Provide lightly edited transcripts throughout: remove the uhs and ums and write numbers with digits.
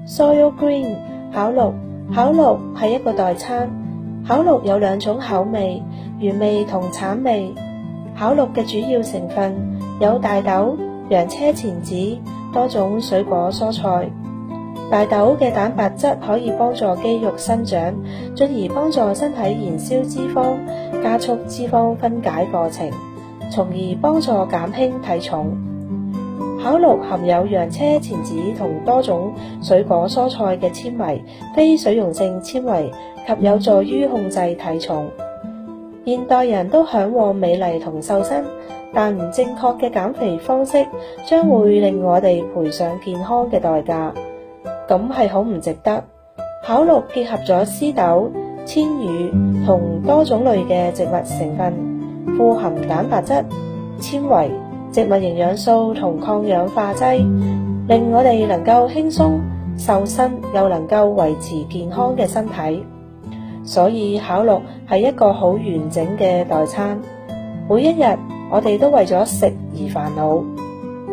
Soil Green 巧綠，巧綠係一個代餐。巧綠有兩種口味，原味同橙味。巧綠嘅主要成分有大豆、洋車前子、多種水果蔬菜。大豆嘅蛋白質可以幫助肌肉生長，進而幫助身體燃燒脂肪，加速脂肪分解過程，從而幫助減輕體重。巧綠含有洋車前子同多種水果蔬菜嘅纖維、非水溶性纖維及有助於控制體重。現代人都嚮往美麗同瘦身，但唔正確嘅減肥方式將會令我哋賠上健康嘅代價，咁係好唔值得。巧綠結合咗絲豆、千羽同多種類嘅植物成分，富含蛋白質、纖維、植物營養素同抗氧化劑，令我哋能夠輕鬆瘦身，又能夠維持健康嘅身體。所以巧綠係一個好完整嘅代餐。每一日我哋都為咗食而煩惱。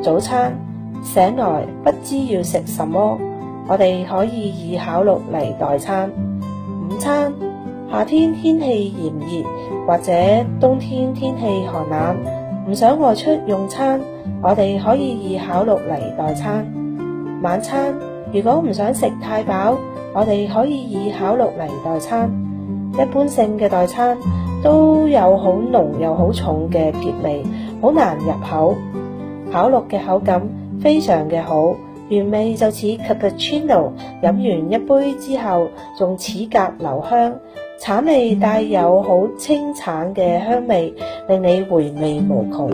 早餐醒來不知要食什麼，我哋可以以巧綠嚟代餐。午餐夏天天氣炎熱或者冬天天氣寒冷，唔想外出用餐，我哋可以以巧綠嚟代餐。晚餐如果唔想食太飽，我哋可以以巧綠嚟代餐。一般性嘅代餐都有好濃又好重嘅澀味，好難入口。巧綠嘅口感非常嘅好，原味就似 cappuccino， 飲完一杯之後仲齒頰留香，橙味帶有好清橙嘅香味，令你回味無窮。